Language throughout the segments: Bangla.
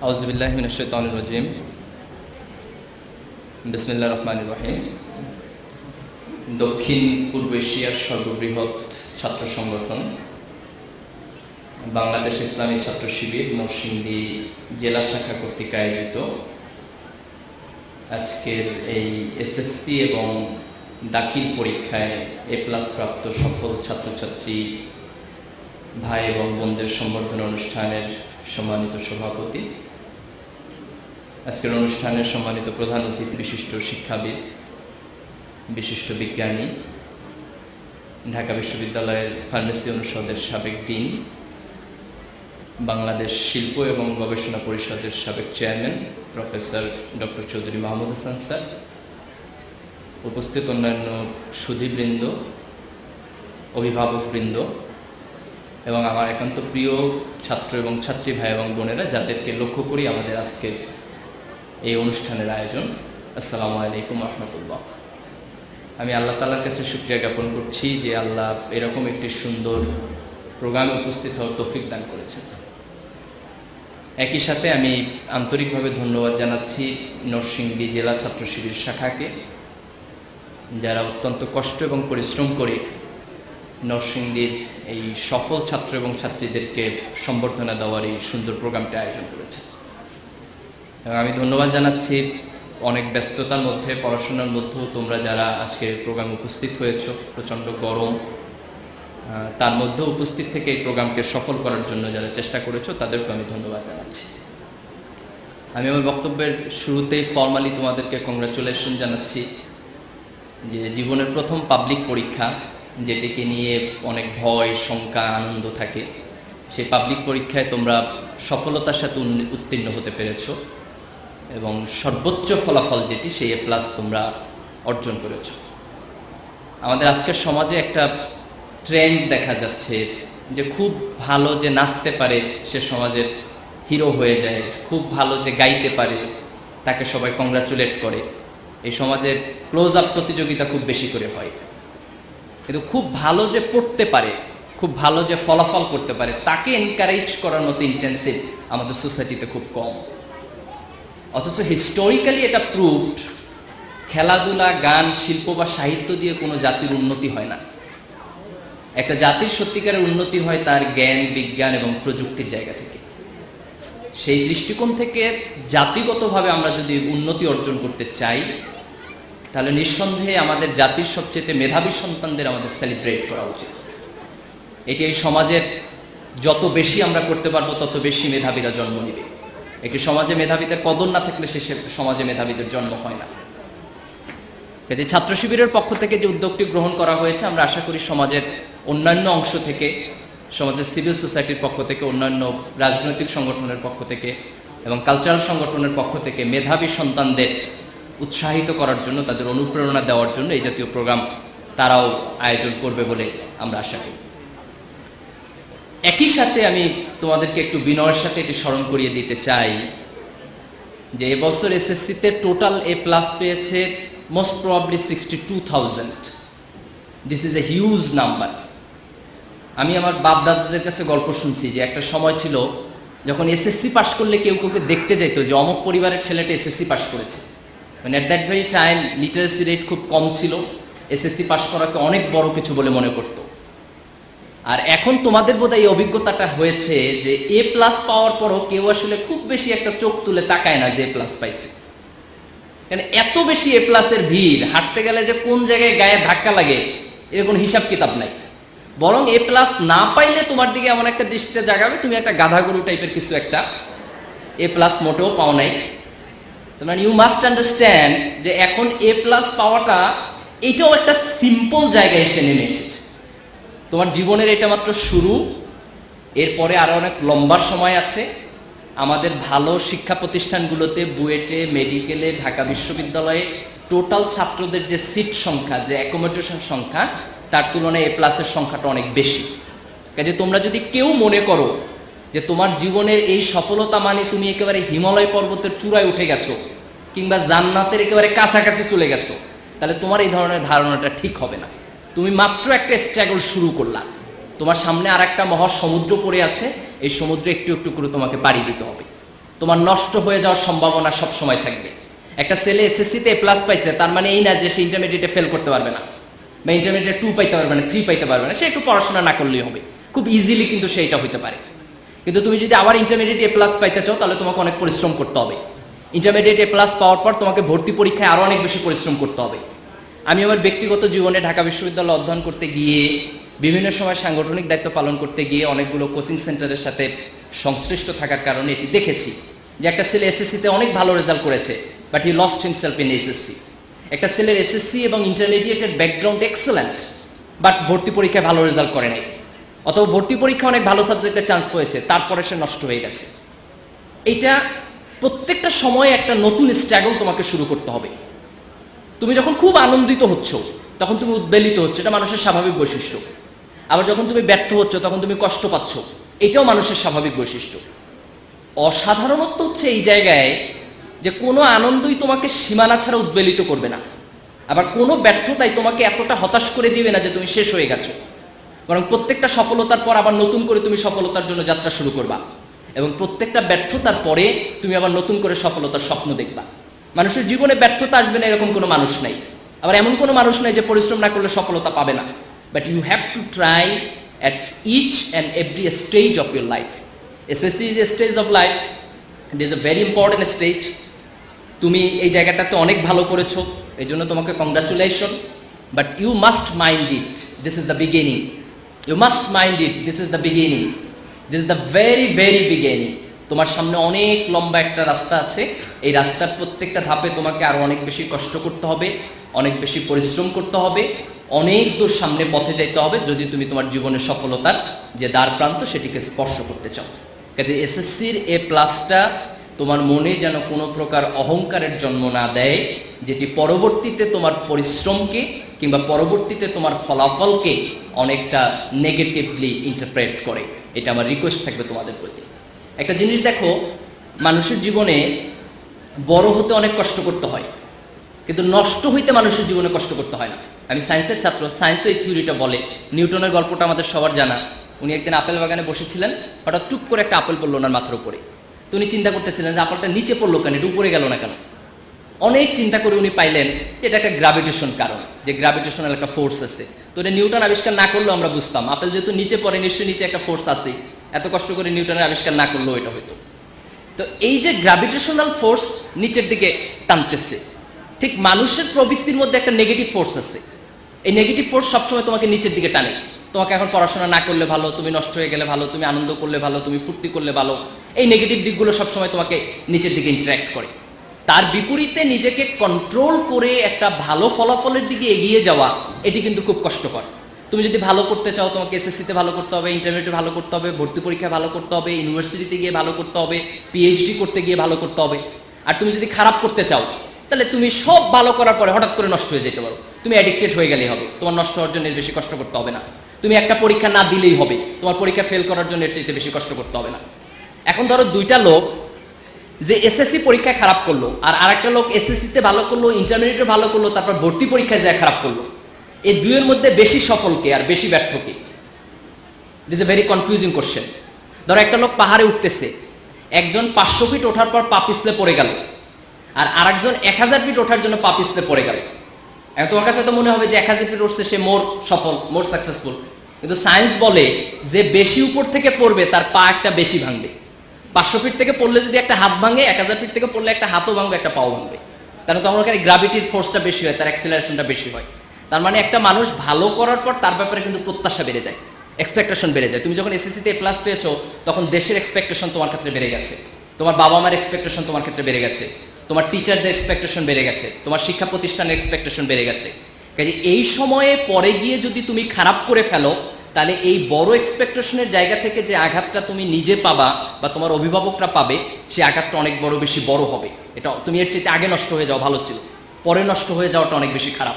আউযুবিল্লাহি মিনাশ শাইতানির রাজিম। বিসমিল্লাহির রহমানির রহিম। দক্ষিণ পূর্ব এশিয়ার সর্ববৃহৎ ছাত্র সংগঠন বাংলাদেশ ইসলামী ছাত্র শিবির নরসিংদী জেলা শাখা কর্তৃক আয়োজিত আজকের এই এসএসসি এবং দাখিল পরীক্ষায় এ+ প্রাপ্ত সফল ছাত্রছাত্রী ভাই এবং বোনদের সম্বর্ধনা অনুষ্ঠানের সম্মানিত সভাপতি, আজকের অনুষ্ঠানের সম্মানিত প্রধান অতিথি, বিশিষ্ট শিক্ষাবিদ, বিশিষ্ট বিজ্ঞানী, ঢাকা বিশ্ববিদ্যালয়ের ফার্মেসি অনুষদের সাবেক ডিন, বাংলাদেশ শিল্প এবং গবেষণা পরিষদের সাবেক chairman professor doctor Chowdhury Mahmud Hasan sir, উপস্থিত অন্যান্য সুধীবৃন্দ, অভিভাবকবৃন্দ এবং আমার একান্ত প্রিয় ছাত্র এবং ছাত্রী ভাই এবং বোনেরা, যাদেরকে লক্ষ্য করি আমাদের আজকের এই অনুষ্ঠানের আয়োজন। আসসালামু আলাইকুম রহমতুল্লাহ। আমি আল্লাহ তাআলার কাছে শুকরিয়া জ্ঞাপন করছি যে আল্লাহ এরকম একটি সুন্দর প্রোগ্রামে উপস্থিত হওয়ার তৌফিক দান করেছেন। একই সাথে আমি আন্তরিকভাবে ধন্যবাদ জানাচ্ছি নরসিংদী জেলা ছাত্র শিবির শাখাকে, যারা অত্যন্ত কষ্ট এবং পরিশ্রম করে নরসিংদীর এই সফল ছাত্র এবং ছাত্রীদেরকে সম্বর্ধনা দেওয়ার এই সুন্দর প্রোগ্রামটি আয়োজন করেছে। এবং আমি ধন্যবাদ জানাচ্ছি অনেক ব্যস্ততার মধ্যে, পড়াশোনার মধ্যেও তোমরা যারা আজকের প্রোগ্রামে উপস্থিত হয়েছ, প্রচণ্ড গরম, তার মধ্যেও উপস্থিত থেকে এই প্রোগ্রামকে সফল করার জন্য যারা চেষ্টা করেছো তাদেরকে আমি ধন্যবাদ জানাচ্ছি। আমি আমার বক্তব্যের শুরুতেই ফর্মালি তোমাদেরকে কংগ্রাচুলেশন জানাচ্ছি যে জীবনের প্রথম পাবলিক পরীক্ষা, যেটিকে নিয়ে অনেক ভয়, শঙ্কা, আনন্দ থাকে, সেই পাবলিক পরীক্ষায় তোমরা সফলতার সাথে উত্তীর্ণ হতে পেরেছো এবং সর্বোচ্চ ফলাফল যেটি সেই এ+ তোমরা অর্জন করেছো। আমাদের আজকের সমাজে একটা ট্রেন্ড দেখা যাচ্ছে যে খুব ভালো যে নাচতে পারে সে সমাজের হিরো হয়ে যায়, খুব ভালো যে গাইতে পারে তাকে সবাই কংগ্রাচুলেট করে। এই সমাজের ক্লোজ আপ প্রতিযোগিতা খুব বেশি করে হয়, কিন্তু খুব ভালো যে পড়তে পারে, খুব ভালো যে ফলাফল করতে পারে তাকে এনকারেজ করার মতো ইন্টেন্সিভ আমাদের সোসাইটিতে খুব কম। অথচ হিস্টোরিক্যালি এটা প্রুভড, খেলাধুলা, গান, শিল্প বা সাহিত্য দিয়ে কোনো জাতির উন্নতি হয় না। একটা জাতির সত্যিকারের উন্নতি হয় তার জ্ঞান, বিজ্ঞান এবং প্রযুক্তির জায়গা থেকে। সেই দৃষ্টিকোণ থেকে জাতিগতভাবে আমরা যদি উন্নতি অর্জন করতে চাই, তাহলে নিঃসন্দেহে আমাদের জাতির সবচেয়ে মেধাবী সন্তানদের আমাদের সেলিব্রেট করা উচিত। এটি এই সমাজের যত বেশি আমরা করতে পারবো তত বেশি মেধাবীরা জন্ম নেবে। একটি সমাজে মেধাবীদের কদর না থাকলে সে সমাজে মেধাবীদের জন্ম হয় না। কাজে ছাত্র শিবিরের পক্ষ থেকে যে উদ্যোগটি গ্রহণ করা হয়েছে, আমরা আশা করি সমাজের অন্যান্য অংশ থেকে, সমাজের সিভিল সোসাইটির পক্ষ থেকে, অন্যান্য রাজনৈতিক সংগঠনের পক্ষ থেকে এবং কালচারাল সংগঠনের পক্ষ থেকে মেধাবী সন্তানদের উৎসাহিত করার জন্য, তাদের অনুপ্রেরণা দেওয়ার জন্য এই জাতীয় প্রোগ্রাম তারাও আয়োজন করবে বলে আমরা আশা করি। একই সাথে আমি তোমাদেরকে একটু বিনয়ের সাথে এটি স্মরণ করিয়ে দিতে চাই যে এবছর এসএসসিতে টোটাল এ+ পেয়েছে most probably 62,000। This is a huge number. আমি আমার বাপ দাদাদের কাছে গল্প শুনছি যে একটা সময় ছিল যখন এসএসসি পাশ করলে কেউ কাউকে দেখতে যেত যে অমুক পরিবারের ছেলেটা এসএসসি পাশ করেছে। মানে at that very time literacy rate খুব কম ছিল, এসএসসি পাশ করাকে অনেক বড় কিছু বলে মনে করত। আর এখন তোমাদের বোধহয় এই অভিজ্ঞতাটা হয়েছে যে এ+ পাওয়ার পরও কেউ আসলে খুব বেশি একটা চোখ তুলে তাকায় না যে এ+ পাইছে। কারণ এত বেশি এ+ এর ভিড়, হাঁটতে গেলে যে কোন জায়গায় গায়ে ধাক্কা লাগে এর কোনো হিসাব কিতাব নাই। বরং এ+ না পাইলে তোমার দিকে এমন একটা দৃষ্টিতে জাগাবে তুমি একটা গাধাগরু টাইপের কিছু একটা, এ+ মোটেও পাও নাই। তোমার ইউ মাস্ট আন্ডারস্ট্যান্ড যে এখন এ+ পাওয়াটা এটাও একটা সিম্পল জায়গায় এসে নেমে এসেছে। তোমার জীবনের এটা মাত্র শুরু, এরপরে আরো অনেক লম্বা সময় আছে। আমাদের ভালো শিক্ষা প্রতিষ্ঠানগুলোতে, বুয়েটে, মেডিকেলে, ঢাকা বিশ্ববিদ্যালয়ে টোটাল ছাত্রদের যে সিট সংখ্যা, যে অ্যাকোমোডেশন সংখ্যা, তার তুলনায় এ+ এর সংখ্যাটা অনেক বেশি। কাজে তোমরা যদি কেউ মনে করো যে তোমার জীবনের এই সফলতা মানে তুমি একেবারে হিমালয় পর্বতের চূড়ায় উঠে গেছো কিংবা জান্নাতের একেবারে কাছাকাছি চলে গেছো, তাহলে তোমার এই ধরনের ধারণাটা ঠিক হবে না। তুমি মাত্র একটা স্ট্রাগল শুরু করলা, তোমার সামনে আর একটা মহাসমুদ্র পড়ে আছে, এই সমুদ্রে একটু একটু করে তোমাকে পাড়ি দিতে হবে। তোমার নষ্ট হয়ে যাওয়ার সম্ভাবনা সব সময় থাকবে। একটা ছেলে এসএসসিতে এ প্লাস পাইছে, তার মানে এই না যে সে ইন্টারমিডিয়েটে ফেল করতে পারবে না, বা ইন্টারমিডিয়েটে 2 পাইতে পারবে না, 3 পাইতে পারবে না। সে একটু পড়াশোনা না করলেই হবে, খুব ইজিলি কিন্তু সেইটা হইতে পারে। কিন্তু তুমি যদি আবার ইন্টারমিডিয়েট এ প্লাস পাইতে চাও, তাহলে তোমাকে অনেক পরিশ্রম করতে হবে। ইন্টারমিডিয়েট এ প্লাস পাওয়ার পর তোমাকে ভর্তি পরীক্ষায় আরো অনেক বেশি পরিশ্রম করতে হবে। আমি আমার ব্যক্তিগত জীবনে ঢাকা বিশ্ববিদ্যালয়ে অধ্যয়ন করতে গিয়ে, বিভিন্ন সময় সাংগঠনিক দায়িত্ব পালন করতে গিয়ে, অনেকগুলো কোচিং সেন্টারের সাথে সংশ্লিষ্ট থাকার কারণে এটি দেখেছি যে একটা ছেলে এসএসসিতে অনেক ভালো রেজাল্ট করেছে, but he lost himself in SSC. একটা ছেলের এসএসসি এবং ইন্টারমিডিয়েটের ব্যাকগ্রাউন্ড এক্সেলেন্ট, বাট ভর্তি পরীক্ষায় ভালো রেজাল্ট করে নাই, অথবা ভর্তি পরীক্ষা অনেক ভালো সাবজেক্টে চান্স পেয়েছে, তারপরে সে নষ্ট হয়ে গেছে। এটা প্রত্যেকটা সময়ে একটা নতুন স্ট্রাগল তোমাকে শুরু করতে হবে। তুমি যখন খুব আনন্দিত হচ্ছ, তখন তুমি উদ্বেলিত হচ্ছ, এটা মানুষের স্বাভাবিক বৈশিষ্ট্য। আবার যখন তুমি ব্যর্থ হচ্ছ, তখন তুমি কষ্ট পাচ্ছ, এটাও মানুষের স্বাভাবিক বৈশিষ্ট্য। অসাধারণত্ব হচ্ছে এই জায়গায় যে কোনো আনন্দই তোমাকে সীমানা ছাড়া উদ্বেলিত করবে না, আবার কোনো ব্যর্থতাই তোমাকে এতটা হতাশ করে দিবে না যে তুমি শেষ হয়ে গেছো। বরং প্রত্যেকটা সফলতার পর আবার নতুন করে তুমি সফলতার জন্য যাত্রা শুরু করবা, এবং প্রত্যেকটা ব্যর্থতার পরে তুমি আবার নতুন করে সফলতার স্বপ্ন দেখবা। মানুষের জীবনে ব্যর্থতা আসবে না এরকম কোনো মানুষ নাই, আবার এমন কোনো মানুষ নাই যে পরিশ্রম না করলে সফলতা পাবে না। But you have to try at each and every stage of your life. SSC is a stage of life, it is a very important stage. তুমি এই জায়গাটাতে অনেক ভালো করেছো, এই জন্য তোমাকে congratulation. But you must mind it, this is the beginning. You must mind it, this is the beginning, this is the very very beginning. তোমার সামনে অনেক লম্বা একটা রাস্তা আছে, এই রাস্তার প্রত্যেকটা ধাপে তোমাকে আরো অনেক বেশি কষ্ট করতে হবে, অনেক বেশি পরিশ্রম করতে হবে, অনেক দূর সামনে পথে যাইতে হবে যদি তুমি তোমার জীবনের সফলতার যে দ্বার প্রান্ত সেটিকে স্পর্শ করতে চাও। কাজে এসএসসির এ প্লাসটা তোমার মনে যেন কোনো প্রকার অহংকারের জন্ম না দেয়, যেটি পরবর্তীতে তোমার পরিশ্রমকে কিংবা পরবর্তীতে তোমার ফলাফলকে অনেকটা নেগেটিভলি ইন্টারপ্রেট করে। এটা আমার রিকোয়েস্ট থাকবে তোমাদের প্রতি। একটা জিনিস দেখো, মানুষের জীবনে বড় হতে অনেক কষ্ট করতে হয়, কিন্তু নষ্ট হইতে মানুষের জীবনে কষ্ট করতে হয় না। আমি সায়েন্সের ছাত্র, সায়েন্সও এই থিওরিটা বলে। নিউটনের গল্পটা আমাদের সবার জানা। উনি একদিন আপেল বাগানে বসেছিলেন, হঠাৎ টুপ করে একটা আপেল পড়লো ওনার মাথার উপরে। তো উনি চিন্তা করতেছিলেন যে আপেলটা নিচে পড়লো কেন, এটা উপরে গেল না কেন। অনেক চিন্তা করে উনি পাইলেন যে এটা একটা গ্র্যাভিটেশন কারণ, যে গ্র্যাভিটেশনাল একটা ফোর্স আছে। তো এটা নিউটন আবিষ্কার না করলেও আমরা বুঝতাম, আপেল যেহেতু নিচে পড়ে নিশ্চয়ই নিচে একটা ফোর্স আছে, এত কষ্ট করে নিউটনের আবিষ্কার না করলেও এটা হইতো। তো এই যে গ্র্যাভিটেশনাল ফোর্স নিচের দিকে টানতেছে, ঠিক মানুষের প্রবৃত্তির মধ্যে একটা নেগেটিভ ফোর্স আছে। এই নেগেটিভ ফোর্স সবসময় তোমাকে নিচের দিকে টানে। তোমাকে এখন পড়াশোনা না করলে ভালো, তুমি নষ্ট হয়ে গেলে ভালো, তুমি আনন্দ করলে ভালো, তুমি ফুর্তি করলে ভালো, এই নেগেটিভ দিকগুলো সবসময় তোমাকে নিচের দিকে ইন্টারাক্ট করে। তার বিপরীতে নিজেকে কন্ট্রোল করে একটা ভালো ফলাফলের দিকে এগিয়ে যাওয়া, এটি কিন্তু খুব কষ্টকর। তুমি যদি ভালো করতে চাও, তোমাকে এসএসসিতে ভালো করতে হবে, ইন্টারমিডিয়েটে ভালো করতে হবে, ভর্তি পরীক্ষায় ভালো করতে হবে, ইউনিভার্সিটিতে গিয়ে ভালো করতে হবে, পিএইচডি করতে গিয়ে ভালো করতে হবে। আর তুমি যদি খারাপ করতে চাও, তাহলে তুমি সব ভালো করার পরে হঠাৎ করে নষ্ট হয়ে যেতে পারো, তুমি অ্যাডিক্টেড হয়ে গেলেই হবে, তোমার নষ্ট হওয়ার জন্য এর বেশি কষ্ট করতে হবে না। তুমি একটা পরীক্ষা না দিলেই হবে, তোমার পরীক্ষা ফেল করার জন্য এর চাইতে বেশি কষ্ট করতে হবে না। এখন ধরো দুইটা লোক যে এসএসসি পরীক্ষায় খারাপ করলো, আর আরেকটা লোক এসএসসিতে ভালো করলো, ইন্টারমিডিয়েটে ভালো করলো, তারপর ভর্তি পরীক্ষায় যায় খারাপ করলো। এই দুইয়ের মধ্যে বেশি সফলকে আর বেশি ব্যর্থকে? It is a very confusing question. ধরো একটা লোক পাহাড়ে উঠতেছে, একজন 500 ফিট ওঠার পর পা পিছলে পড়ে গেল, আর আরেকজন 1000 ফিট ওঠার জন্য পা পিছলে পড়ে গেল। এখন তোমার কাছে তো মনে হবে যে 1000 ফিট উঠছে সে মোর সফল, মোর সাকসেসফুল। কিন্তু সায়েন্স বলে যে বেশি উপর থেকে পড়বে তার পা একটা বেশি ভাঙবে। 500 ফিট থেকে পড়লে যদি একটা হাত ভাঙে, 1000 ফিট থেকে পড়লে একটা হাতও ভাঙবে, একটা পাও ভাঙবে। কারণ তখন ওখানে গ্র্যাভিটির ফোর্সটা বেশি হয়, তার অ্যাক্সিলারেশনটা বেশি হয়। তার মানে একটা মানুষ ভালো করার পর তার ব্যাপারে কিন্তু প্রত্যাশা বেড়ে যায়, এক্সপেকটেশন বেড়ে যায়। তুমি যখন এসএসসিতে এ প্লাস পেয়েছো, তখন দেশের এক্সপেকটেশন তোমার ক্ষেত্রে বেড়ে গেছে, তোমার বাবা মার এক্সপেকটেশন তোমার ক্ষেত্রে বেড়ে গেছে, তোমার টিচারদের এক্সপেকটেশন বেড়ে গেছে, তোমার শিক্ষা প্রতিষ্ঠানের এক্সপেকটেশন বেড়ে গেছে। কাজে এই সময়ে পরে গিয়ে যদি তুমি খারাপ করে ফেলো, তাহলে এই বড় এক্সপেকটেশনের জায়গা থেকে যে আঘাতটা তুমি নিজে পাবা বা তোমার অভিভাবকরা পাবে, সেই আঘাতটা অনেক বড় বেশি বড় হবে। এটা তুমি এর চাইতে আগে নষ্ট হয়ে যাওয়া ভালো ছিল, পরে নষ্ট হয়ে যাওয়াটা অনেক বেশি খারাপ।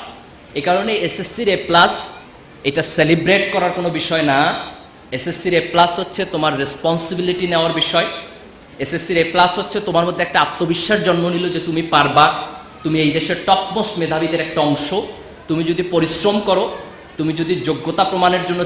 এই কারণে এসএসসির এ প্লাস এটা সেলিব্রেট করার কোনো বিষয় না। এসএসসির এ প্লাস হচ্ছে তোমার রেসপন্সিবিলিটি নেওয়ার বিষয়। এসএসসির এ প্লাস হচ্ছে তোমার মধ্যে একটা আত্মবিশ্বাস জন্ম নিল যে তুমি পারবা, তুমি এই দেশের টপমোস্ট মেধাবীদের একটা অংশ। তুমি যদি পরিশ্রম করো, তুমি যদি যোগ্যতা প্রমাণের জন্য